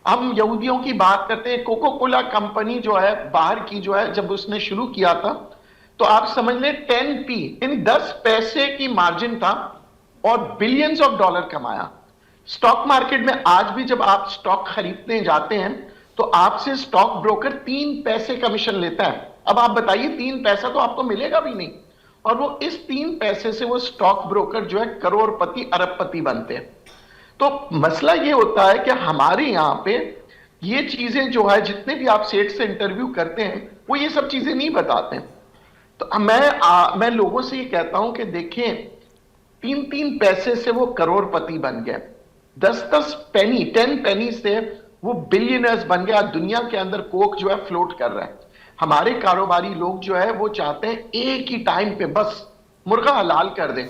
ہم یہودیوں کی بات کرتے ہیں، کوکو کولا کمپنی جو ہے باہر کی جو ہے، جب اس نے شروع کیا تھا تو آپ سمجھ لیں 10p یعنی 10 پیسے کی مارجن تھا اور بلینز آف ڈالر کمایا. سٹاک مارکیٹ میں آج بھی جب آپ سٹاک خریدنے جاتے ہیں تو آپ سے سٹاک بروکر 3 پیسے کمیشن لیتا ہے. اب آپ بتائیے 3 پیسہ تو آپ کو ملے گا بھی نہیں، اور وہ اس 3 پیسے سے وہ سٹاک بروکر جو ہے کروڑ پتی ارب پتی بنتے ہیں. تو مسئلہ یہ ہوتا ہے کہ ہمارے یہاں پہ یہ چیزیں جو ہے، جتنے بھی آپ سیٹ سے انٹرویو کرتے ہیں وہ یہ سب چیزیں نہیں بتاتے ہیں. تو میں لوگوں سے یہ کہتا ہوں کہ دیکھیں 3 پیسے سے وہ کروڑ پتی بن گئے، 10 پینی 10 پینی سے وہ بلینئرز بن گیا. دنیا کے اندر کوک جو ہے فلوٹ کر رہا ہے. ہمارے کاروباری لوگ جو ہے وہ چاہتے ہیں ایک ہی ٹائم پہ بس مرغا حلال کر دیں.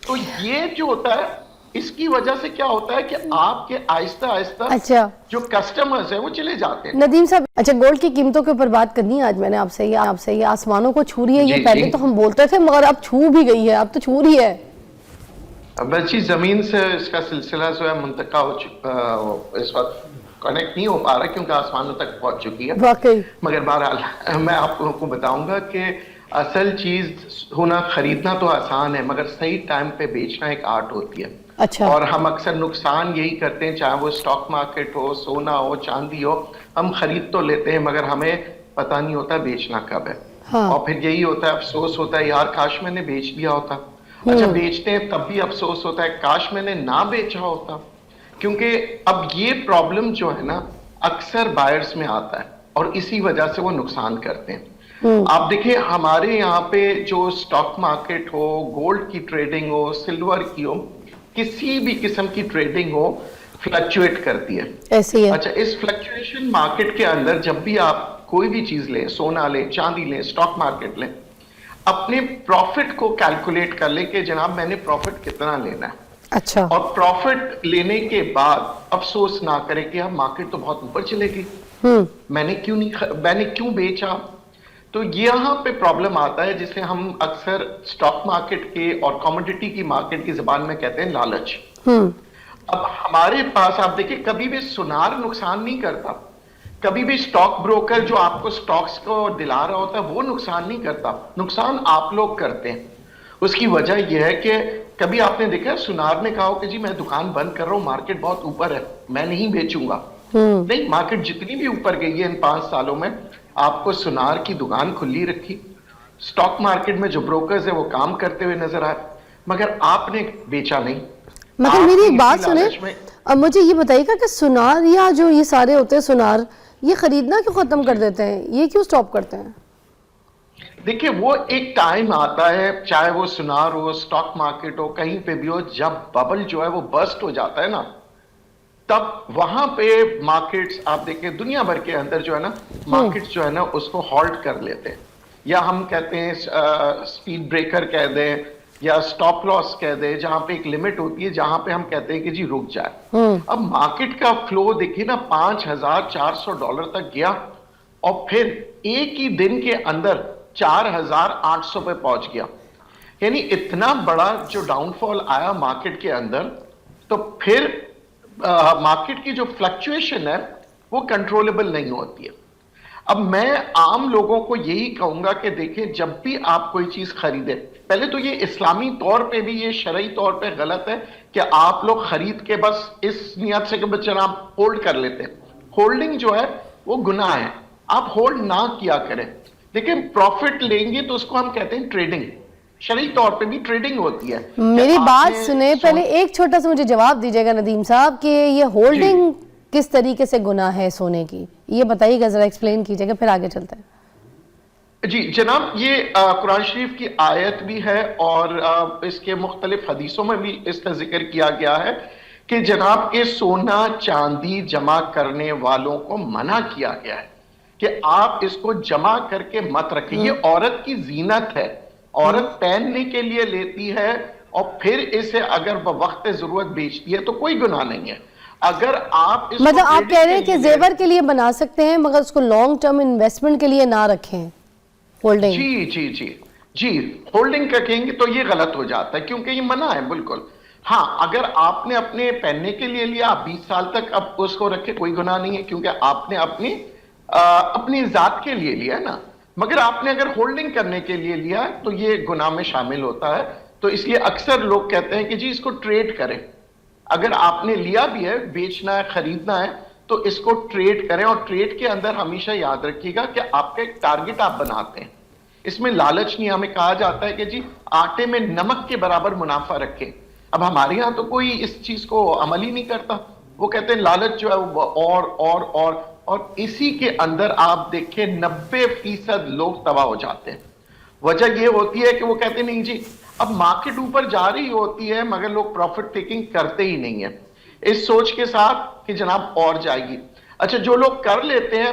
تو یہ جو ہوتا ہے اس کی وجہ سے کیا ہوتا ہے کہ آپ کے آہستہ آہستہ اچھا جو کسٹمرز ہیں وہ چلے جاتے ہیں. ندیم صاحب، اچھا گولڈ کی قیمتوں کے اوپر بات کرنی ہے آج میں نے آپ سے. یہ آسمانوں کو چھو رہی ہے، یہ پہلے تو ہم بولتے تھے مگر اب چھو بھی گئی ہے، اب تو چھو رہی ہے. بچی زمین سے اس کا سلسلہ جو ہے منتقل ہو چکا، اس وقت کنیکٹ نہیں ہو پا رہا کیونکہ آسمانوں تک پہنچ چکی ہے. واقعی مگر بہرحال میں آپ لوگوں کو بتاؤں گا کہ اصل چیز ہونا، خریدنا تو آسان ہے مگر صحیح ٹائم پہ بیچنا ایک آرٹ ہوتی ہے. اچھا اور ہم اکثر نقصان یہی کرتے ہیں، چاہے وہ سٹاک مارکیٹ ہو، سونا ہو، چاندی ہو، ہم خرید تو لیتے ہیں مگر ہمیں پتہ نہیں ہوتا بیچنا کب ہے. ہاں اور پھر یہی ہوتا ہے، افسوس ہوتا ہے یار کاش میں نے بیچ لیا ہوتا. اچھا بیچتے ہیں تب بھی افسوس ہوتا ہے کاش میں نے نہ بیچا ہوتا. کیونکہ اب یہ پرابلم جو ہے نا اکثر بائرز میں آتا ہے اور اسی وجہ سے وہ نقصان کرتے ہیں. آپ دیکھیں ہمارے یہاں پہ جو سٹاک مارکیٹ ہو، گولڈ کی ٹریڈنگ ہو، سلور کی ہو، کسی بھی قسم کی ٹریڈنگ ہو، فلکچویٹ کرتی ہے. ایسی ہے. اچھا اس فلکچویشن مارکیٹ کے اندر جب بھی آپ کوئی بھی چیز لیں، سونا لیں، چاندی لیں، سٹاک مارکیٹ لیں، اپنے پروفٹ کو کیلکولیٹ کر لیں کہ جناب میں نے پروفٹ کتنا لینا ہے. اچھا اور پروفٹ لینے کے بعد افسوس نہ کریں کہ اب مارکیٹ تو بہت اوپر چلے گی، میں نے کیوں بیچا. تو یہاں پہ پرابلم آتا ہے جسے ہم اکثر سٹاک مارکیٹ کے اور کموڈٹی کی مارکیٹ کی زبان میں کہتے ہیں لالچ. اب ہمارے پاس آپ دیکھیں کبھی بھی سنار نقصان نہیں کرتا، کبھی بھی سٹاک بروکر جو آپ کو سٹاکس کو دلا رہا ہوتا ہے وہ نقصان نہیں کرتا، نقصان آپ لوگ کرتے ہیں. اس کی وجہ یہ ہے کہ کبھی آپ نے دیکھا سنار نے کہا کہ جی میں دکان بند کر رہا ہوں، مارکیٹ بہت اوپر ہے، میں نہیں بیچوں گا. نہیں، مارکیٹ جتنی بھی اوپر گئی ہے ان 5 سالوں میں، آپ کو سنار کی دکان کھلی رکھی. سٹاک مارکیٹ میں جو بروکرز ہیں وہ کام کرتے ہوئے نظر آئے مگر آپ نے بیچا نہیں. مگر میری ایک بات سنیں، اب مجھے یہ بتائیے گا کہ سنار یا جو یہ سارے ہوتے ہیں سنار، یہ خریدنا کیوں ختم کر دیتے ہیں، یہ کیوں سٹاپ کرتے ہیں؟ دیکھیں وہ ایک ٹائم آتا ہے، چاہے وہ سنار ہو، سٹاک مارکیٹ ہو، کہیں پہ بھی ہو، جب ببل جو ہے وہ برسٹ ہو جاتا ہے نا، تب وہاں پہ مارکیٹس آپ دیکھیں دنیا بھر کے اندر جو ہے نا مارکیٹس جو ہے نا اس کو ہالٹ کر لیتے ہیں، یا ہم کہتے ہیں سپیڈ بریکر کہہ دیں یا سٹاپ لاس کہہ دیں، جہاں پہ ایک لمٹ ہوتی ہے جہاں پہ ہم کہتے ہیں کہ جی رک جائے. اب مارکیٹ کا فلو دیکھیے نا $5,400 تک گیا اور پھر ایک ہی دن کے اندر 4,800 پہ پہنچ گیا. یعنی اتنا بڑا جو ڈاؤن فال آیا مارکیٹ کے اندر، تو پھر مارکیٹ کی جو فلکچویشن ہے وہ کنٹرولبل نہیں ہوتی ہے. اب میں عام لوگوں کو یہی کہوں گا کہ دیکھیں جب بھی آپ کوئی چیز خریدیں، پہلے تو یہ اسلامی طور پہ بھی یہ شرعی طور پہ غلط ہے کہ آپ لوگ خرید کے بس اس نیت سے کہ جناب ہولڈ کر لیتے ہیں. ہولڈنگ جو ہے وہ گناہ ہے، آپ ہولڈ نہ کیا کریں. دیکھیں پروفٹ لیں گے تو اس کو ہم کہتے ہیں ٹریڈنگ، شرعی طور پہ بھی ٹریڈنگ ہوتی ہے. میری بات سنیں، پہلے ایک چھوٹا سا مجھے جواب دیجئے گا ندیم صاحب کہ یہ ہولڈنگ کس طریقے سے گناہ ہے سونے کی، یہ بتائیے گا، ذرا ایکسپلین کیجئے گا، پھر آگے چلتے ہیں. جی جناب، یہ قرآن شریف کی آیت بھی ہے اور اس کے مختلف حدیثوں میں بھی اس کا ذکر کیا گیا ہے کہ جناب کے سونا چاندی جمع کرنے والوں کو منع کیا گیا ہے کہ آپ اس کو جمع کر کے مت رکھیں. یہ عورت کی زینت ہے، عورت پہننے کے لیے لیتی ہے اور پھر اسے اگر وقت ضرورت بیچتی ہے تو کوئی گناہ نہیں ہے. اگر آپ اس مطلب آپ کہہ رہے ہیں کہ زیور کے لیے بنا سکتے ہیں مگر اس کو لانگ ٹرم انویسٹمنٹ کے لیے نہ رکھیں ہولڈنگ. جی ہولڈنگ کا کہیں گے تو یہ غلط ہو جاتا ہے کیونکہ یہ منع ہے بالکل. ہاں اگر آپ نے اپنے پہننے کے لیے لیا 20 سال تک اب اس کو رکھے کوئی گناہ نہیں ہے کیونکہ آپ نے اپنی ذات کے لیے لیا ہے نا. مگر آپ نے اگر ہولڈنگ کرنے کے لیے لیا تو یہ گناہ میں شامل ہوتا ہے. تو اس لیے اکثر لوگ کہتے ہیں کہ جی اس کو ٹریڈ کریں. اگر آپ نے لیا بھی ہے بیچنا ہے خریدنا ہے تو اس کو ٹریڈ کریں, اور ٹریڈ کے اندر ہمیشہ یاد رکھیے گا کہ آپ کا ایک ٹارگٹ آپ بناتے ہیں. اس میں لالچ نہیں, ہمیں کہا جاتا ہے کہ جی آٹے میں نمک کے برابر منافع رکھیں. اب ہمارے ہاں تو کوئی اس چیز کو عمل ہی نہیں کرتا, وہ کہتے ہیں لالچ جو ہے وہ اور اسی کے اندر آپ دیکھیں 90% لوگ تباہ ہو جاتے ہیں. وجہ یہ ہوتی ہے کہ وہ کہتے ہیں نہیں جی اب مارکیٹ اوپر جا رہی ہوتی ہے مگر لوگ پروفٹ ٹیکنگ کرتے ہی نہیں ہیں اس سوچ کے ساتھ کہ جناب اور جائے گی. اچھا جو لوگ کر لیتے ہیں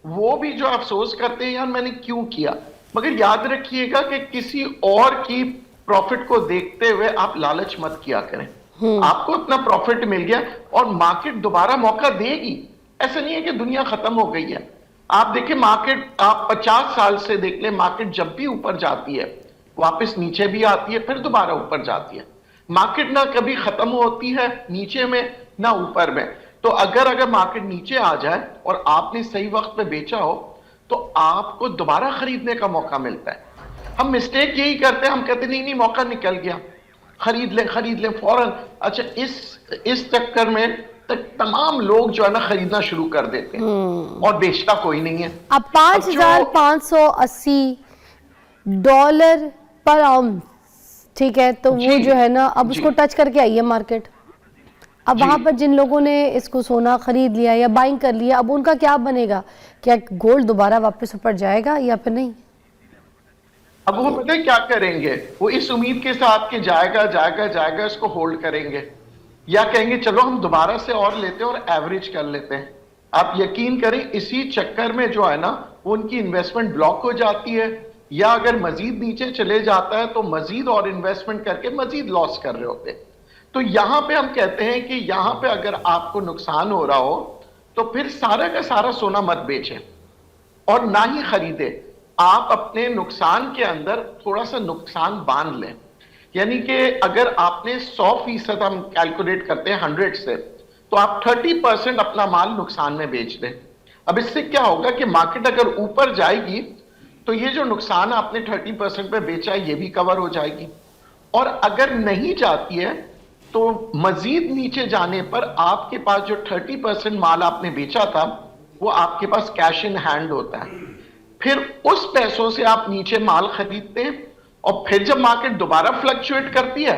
وہ بھی جو افسوس کرتے ہیں یار میں نے کیوں کیا. مگر یاد رکھیے گا کہ کسی اور کی پروفٹ کو دیکھتے ہوئے آپ لالچ مت کیا کریں. آپ کو اتنا پروفٹ مل گیا اور مارکیٹ دوبارہ موقع دے گی. ایسا نہیں ہے کہ دنیا ختم ہو گئی ہے. آپ دیکھیں مارکیٹ آپ 50 سال سے دیکھ لیں, مارکیٹ جب بھی اوپر جاتی ہے واپس نیچے بھی آتی ہے پھر دوبارہ اوپر جاتی ہے. مارکیٹ نہ کبھی ختم ہوتی ہے نیچے میں نہ اوپر میں. تو اگر مارکیٹ نیچے آ جائے اور آپ نے صحیح وقت پہ بیچا ہو تو آپ کو دوبارہ خریدنے کا موقع ملتا ہے. ہم مسٹیک یہی کرتے ہیں, ہم کہتے ہیں نہیں موقع نکل گیا خرید لیں فوراً. اچھا اس چکر میں تمام لوگ جو ہے نا خریدنا شروع کر دیتے ہیں اور بیچتا کوئی نہیں ہے. اب $5,580 پر آؤنس, ٹھیک ہے, تو وہ جو ہے نا اب اس کو ٹچ کر کے آئی ہے مارکیٹ. اب وہاں پر جن لوگوں نے اس کو سونا خرید لیا یا بائنگ کر لیا اب ان کا کیا بنے گا؟ کیا گولڈ دوبارہ واپس اوپر جائے گا یا پھر نہیں؟ اب وہ پتہ ہے کیا کریں گے, وہ اس امید کے ساتھ کہ جائے گا اس کو ہولڈ کریں گے, یا کہیں گے چلو ہم دوبارہ سے اور لیتے ہیں اور ایوریج کر لیتے ہیں. آپ یقین کریں اسی چکر میں جو ہے نا وہ ان کی انویسٹمنٹ بلاک ہو جاتی ہے, یا اگر مزید نیچے چلے جاتا ہے تو مزید اور انویسٹمنٹ کر کے مزید لاس کر رہے ہوتے. تو یہاں پہ ہم کہتے ہیں کہ یہاں پہ اگر آپ کو نقصان ہو رہا ہو تو پھر سارا کا سارا سونا مت بیچیں اور نہ ہی خریدے. آپ اپنے نقصان کے اندر تھوڑا سا نقصان باندھ لیں. یعنی کہ اگر آپ نے 100% ہم کیلکولیٹ کرتے ہیں 100 سے, تو آپ 30% اپنا مال نقصان میں بیچ دیں. اب اس سے کیا ہوگا کہ مارکیٹ اگر اوپر جائے گی تو یہ جو نقصان آپ نے 30% پہ بیچا ہے یہ بھی کور ہو جائے گی, اور اگر نہیں جاتی ہے تو مزید نیچے جانے پر آپ کے پاس جو 30% مال آپ نے بیچا تھا وہ آپ کے پاس کیش ان ہینڈ ہوتا ہے. پھر اس پیسوں سے آپ نیچے مال خریدتے ہیں اور پھر جب مارکیٹ دوبارہ فلکچویٹ کرتی ہے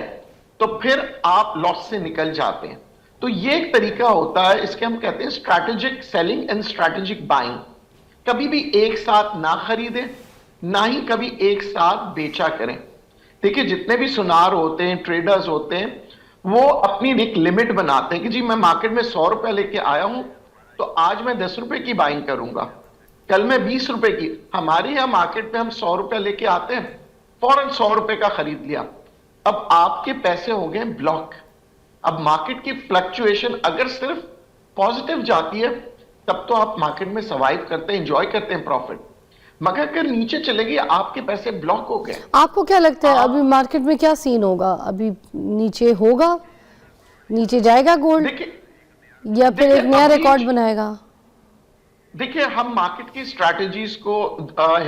تو پھر آپ لاس سے نکل جاتے ہیں. تو یہ ایک طریقہ ہوتا ہے, اس کے ہم کہتے ہیں strategic selling and strategic buying. کبھی بھی ایک ساتھ نہ خریدیں نہ ہی کبھی ایک ساتھ بیچا کریں. دیکھیں جتنے بھی سنار ہوتے ہیں ٹریڈرز ہوتے ہیں وہ اپنی ایک لمٹ بناتے ہیں کہ جی میں مارکیٹ میں 100 روپے لے کے آیا ہوں تو آج میں 10 روپے کی بائنگ کروں گا, کل میں 20 روپے کی. ہمارے یہاں مارکیٹ میں ہم 100 روپے لے کے آتے ہیں فوراً 100 روپے کا خرید لیا, اب آپ کے پیسے ہو گئے بلاک. اب مارکیٹ کی فلکچویشن اگر صرف پازیٹیو جاتی ہے تب تو آپ مارکیٹ میں سروائیو کرتے ہیں, انجوائے کرتے ہیں پروفٹ, مگر اگر نیچے چلے گی آپ کے پیسے بلاک ہو گئے. آپ کو کیا لگتا ہے ابھی مارکیٹ میں کیا سین ہوگا؟ ابھی نیچے ہوگا, نیچے جائے گا گولڈ یا پھر ایک نیا ریکارڈ بنائے گا؟ دیکھیں ہم مارکیٹ کی سٹریٹجیز کو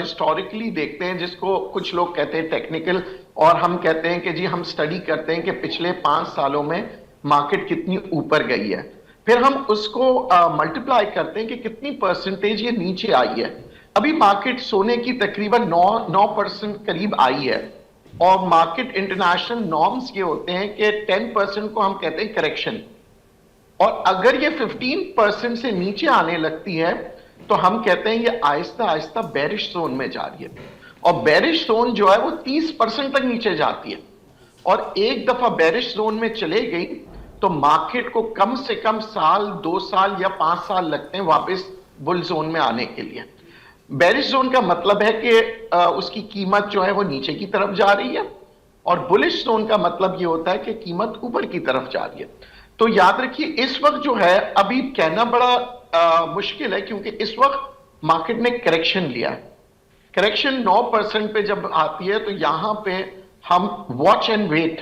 ہسٹوریکلی دیکھتے ہیں جس کو کچھ لوگ کہتے ہیں ٹیکنیکل, اور ہم کہتے ہیں کہ جی ہم سٹڈی کرتے ہیں کہ پچھلے 5 سالوں میں مارکیٹ کتنی اوپر گئی ہے, پھر ہم اس کو ملٹیپلائی کرتے ہیں کہ کتنی پرسنٹیج یہ نیچے آئی ہے. ابھی مارکیٹ سونے کی تقریباً 9% قریب آئی ہے, اور مارکیٹ انٹرنیشنل نارمز یہ ہوتے ہیں کہ 10% کو ہم کہتے ہیں کریکشن, اور اگر یہ 15% سے نیچے آنے لگتی ہے تو ہم کہتے ہیں یہ آہستہ آہستہ بیرش زون میں جا رہی ہے, اور بیرش زون جو ہے وہ 30% تک نیچے جاتی ہے, اور ایک دفعہ بیرش زون میں چلے گئی تو مارکیٹ کو کم سے کم سال 2 سال یا 5 سال لگتے ہیں واپس بل زون میں آنے کے لیے. بیرش زون کا مطلب ہے کہ اس کی قیمت جو ہے وہ نیچے کی طرف جا رہی ہے, اور بلش زون کا مطلب یہ ہوتا ہے کہ قیمت اوپر کی طرف جا رہی ہے. تو یاد رکھیے اس وقت جو ہے ابھی کہنا بڑا مشکل ہے کیونکہ اس وقت مارکیٹ نے کریکشن لیا ہے. کریکشن 9% پہ جب آتی ہے تو یہاں پہ ہم واچ اینڈ ویٹ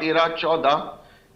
13, 14,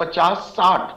50,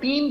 3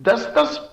10